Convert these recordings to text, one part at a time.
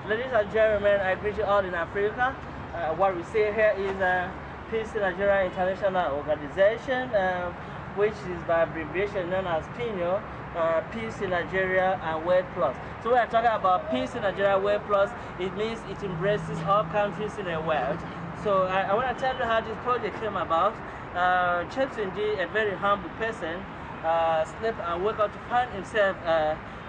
Ladies and gentlemen, I greet you all in Africa. What we see here is Peace in Nigeria International Organization, which is by abbreviation known as PINO, Peace in Nigeria and World Plus. So we are talking about Peace in Nigeria World Plus. It means it embraces all countries in the world. So I want to tell you how this project came about. Jameson Dee, a very humble person, slept and woke up to find himself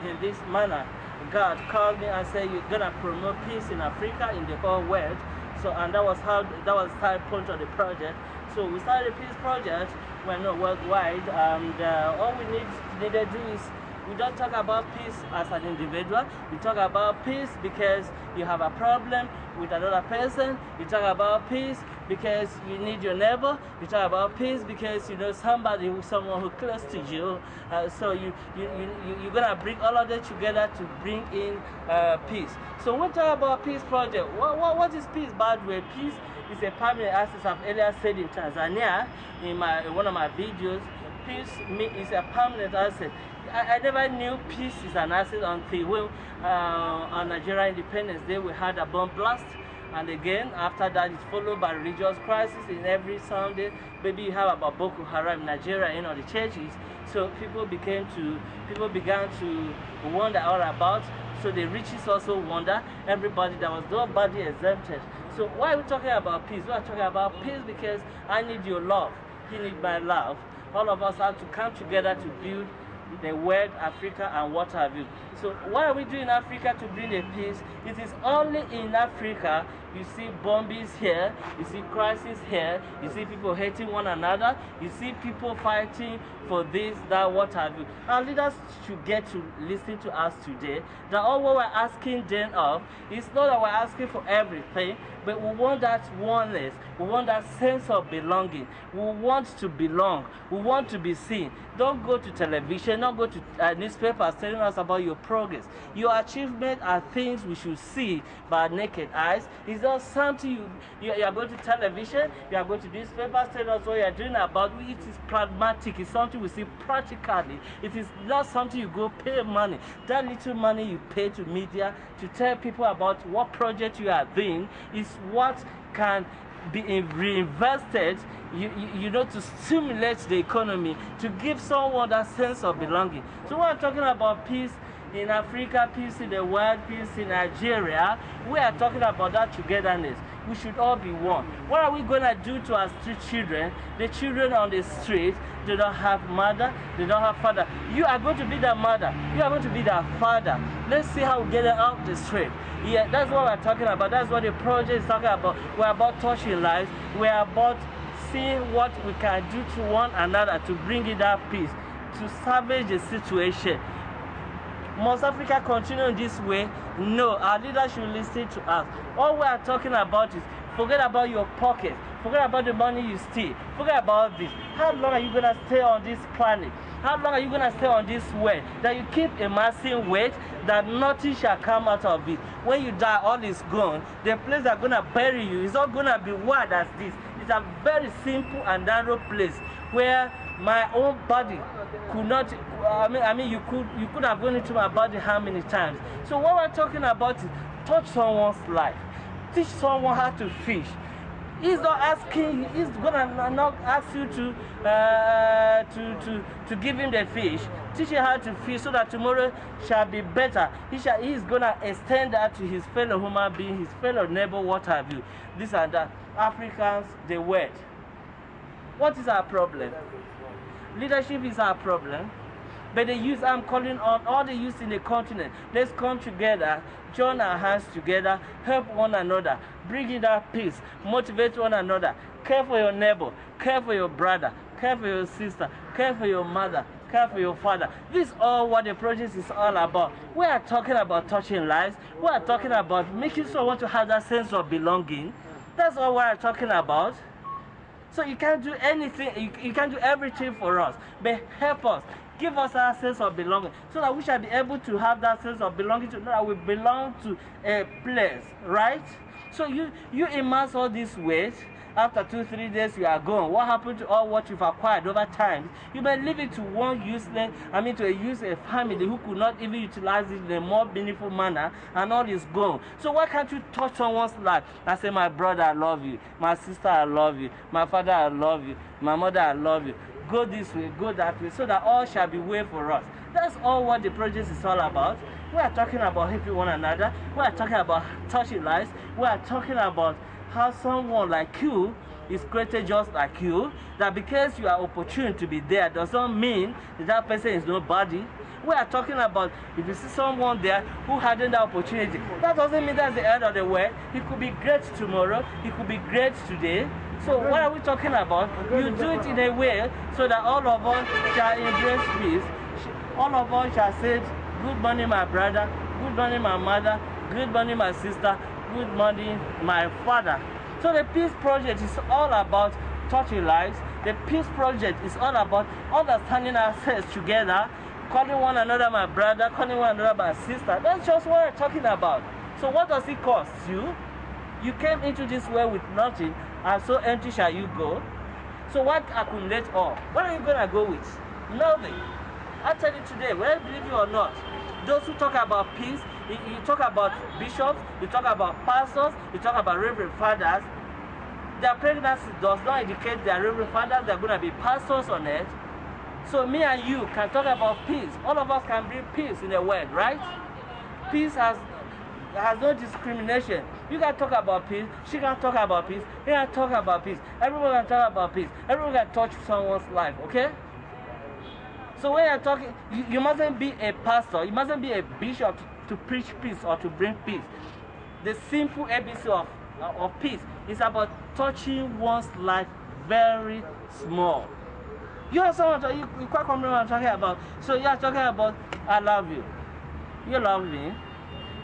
in this manner. God called me and said, "You're gonna promote peace in Africa, in the whole world." So, and that was the starting point of the project. So we started a peace project. We're not worldwide, and all we needed to do is, we don't talk about peace as an individual. We talk about peace because you have a problem with another person. You talk about peace because you need your neighbor. You talk about peace because you know someone who close to you. So you're gonna bring all of that together to bring in peace. So when we talk about peace project, what is peace? By the way, peace is a permanent access. I've earlier said in Tanzania in one of my videos. Peace is a permanent asset. I never knew peace is an asset until on Nigeria Independence Day we had a bomb blast, and again after that it's followed by religious crisis. In every Sunday, maybe you have about Boko Haram in Nigeria, you know, the churches. So people began to wonder all about. So the riches also wonder. Everybody, there was nobody exempted. So why are we talking about peace? We are talking about peace because I need your love. You need my love. All of us have to come together to build the world, Africa, and what have you. So what are we doing in Africa to bring the peace? It is only in Africa you see bombings here, you see crisis here, you see people hating one another, you see people fighting for this, that, what have you. Our leaders should get to listen to us today. That all what we're asking them of is not that we're asking for everything, but we want that oneness, we want that sense of belonging. We want to belong, we want to be seen. Don't go to television, don't go to newspapers telling us about your progress. Your achievements are things we should see by naked eyes. It's not something you are going to television, you are going to newspapers telling us what you are doing about. It is pragmatic, it's something we see practically. It is not something you go pay money. That little money you pay to media to tell people about what project you are doing is what can be reinvested, you know, to stimulate the economy, to give someone that sense of belonging. So when we're talking about peace in Africa, peace in the world, peace in Nigeria, we are talking about that togetherness. We should all be one. What are we going to do to our street children? The children on the street, they don't have mother, they don't have father. You are going to be their mother. You are going to be their father. Let's see how we get them out the street. Yeah, that's what we're talking about. That's what the project is talking about. We're about touching lives. We're about seeing what we can do to one another to bring in that peace, to salvage the situation. Must Africa continue in this way? No, our leaders should listen to us. All we are talking about is forget about your pocket, forget about the money you steal, forget about this. How long are you going to stay on this planet? How long are you going to stay on this way? That you keep amassing weight, that nothing shall come out of it. When you die, all is gone. The place they're going to bury you is not going to be wide as this. It's a very simple and narrow place where my own body could not, you could have gone into my body how many times? So what we're talking about is touch someone's life. Teach someone how to fish. He's not asking, he's gonna not ask you to give him the fish. Teach him how to fish so that tomorrow shall be better. He's gonna extend that to his fellow human being, his fellow neighbor, what have you. This and that. Africans, the word. What is our problem? Leadership is our problem. But the youth, I'm calling on all the youth in the continent. Let's come together, join our hands together, help one another, bring in that peace, motivate one another, care for your neighbor, care for your brother, care for your sister, care for your mother, care for your father. This is all what the project is all about. We are talking about touching lives. We are talking about making someone to have that sense of belonging. That's all we are talking about. So you can't do anything, you can't do everything for us, but help us. Give us that sense of belonging, so that we shall be able to have that sense of belonging, to know that we belong to a place, right? So you amass all this weight. After 2-3 days, you are gone. What happened to all what you've acquired over time? You may leave it to one useless, to a family who could not even utilize it in a more meaningful manner, and all is gone. So why can't you touch someone's life and say, my brother, I love you. My sister, I love you. My father, I love you. My mother, I love you. Go this way, go that way, so that all shall be well for us. That's all what the project is all about. We are talking about helping one another. We are talking about touching lives. We are talking about how someone like you is created just like you, that because you are opportune to be there does not mean that person is nobody. We are talking about if you see someone there who hadn't the opportunity, that doesn't mean that's the end of the world. He could be great tomorrow, he could be great today. So what are we talking about? You do it in a way so that all of us shall embrace peace. All of us shall say, good morning, my brother, good morning, my mother, good morning, my sister, good morning, my father. So the Peace Project is all about touching lives. The Peace Project is all about understanding ourselves together, calling one another my brother, calling one another my sister. That's just what we're talking about. So what does it cost you? You came into this world with nothing, and so empty shall you go. So what accumulate all? What are you going to go with? Nothing. I tell you today, whether you believe it or not, those who talk about peace, you talk about bishops, you talk about pastors, you talk about reverend fathers. Their pregnancy does not indicate they are reverend fathers, they're going to be pastors on earth. So me and you can talk about peace. All of us can bring peace in the world, right? Peace has no discrimination. You can talk about peace, she can talk about peace, he can talk about peace, everyone can talk about peace, everyone can touch someone's life, okay? So when you're talking, you mustn't be a pastor, you mustn't be a bishop to preach peace or to bring peace. The simple ABC of peace is about touching one's life very small. You have someone, you quite comprehend what I'm talking about. So you're talking about, I love you. You love me.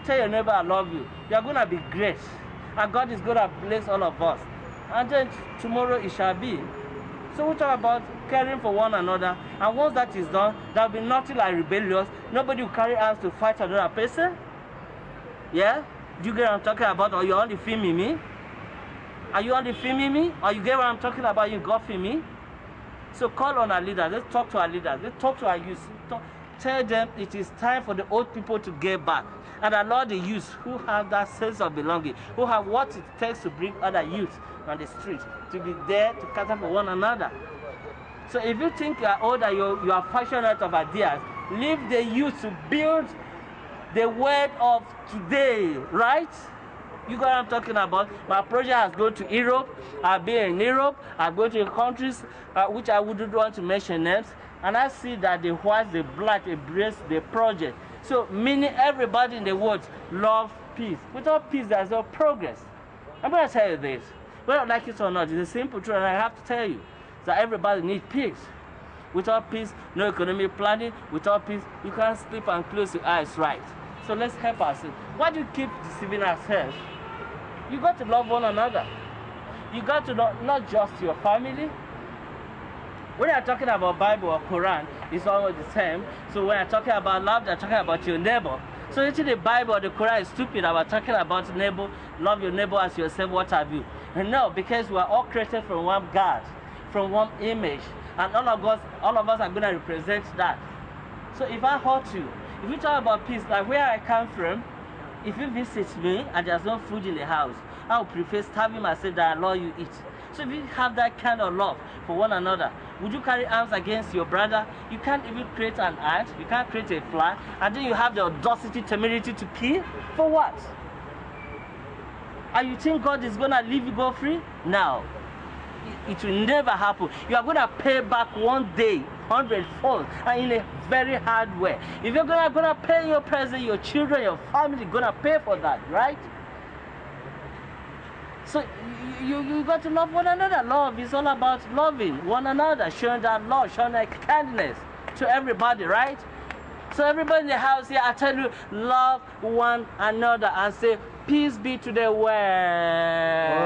Tell your neighbor, I love you. You're going to be great. And God is going to bless all of us. And then tomorrow it shall be. So we talk about caring for one another. And once that is done, there will be nothing like rebellious. Nobody will carry arms to fight another person. Yeah? Do you get what I'm talking about? Or you're only filming me? Are you only filming me? Or you get what I'm talking about? You golfing me? So call on our leaders. Let's talk to our leaders. Let's talk to our youth. Tell them it is time for the old people to get back. And allow the youth who have that sense of belonging, who have what it takes to bring other youth on the street, to be there to cater for one another. So if you think you are older, you are passionate of ideas, leave the youth to build the word of today, right? You got what I'm talking about. My project has gone to Europe. I've been in Europe. I've gone to countries which I wouldn't want to mention names. And I see that the whites, the black embrace the project. So meaning everybody in the world love peace. Without peace, there's no progress. I'm going to tell you this. Whether you like it or not, it's a simple truth, and I have to tell you that everybody needs peace. Without peace, no economic planning. Without peace, you can't sleep and close your eyes right. So let's help ourselves. Why do you keep deceiving ourselves? You got to love one another. You got to love not just your family. When you're talking about Bible or Quran, it's almost the same. So when you're talking about love, you're talking about your neighbor. So actually the Bible or the Quran is stupid about talking about neighbor, love your neighbor as yourself, what have you. And no, because we are all created from one God, from one image. And all of us are going to represent that. So if I hurt you, if you talk about peace, like where I come from, if you visit me and there's no food in the house, I would prefer starving myself than allow you eat. So if you have that kind of love for one another, would you carry arms against your brother? You can't even create an ant, you can't create a fly, and then you have the audacity, temerity to kill? For what? And you think God is going to leave you go free? No. It will never happen. You are going to pay back one day, 100-fold, and in a very hard way. If you're going to pay your present, your children, your family, going to pay for that, right? So you got to love one another. Love is all about loving one another, showing that love, showing that kindness to everybody, right? So everybody in the house here, I tell you, love one another and say, peace be to the world.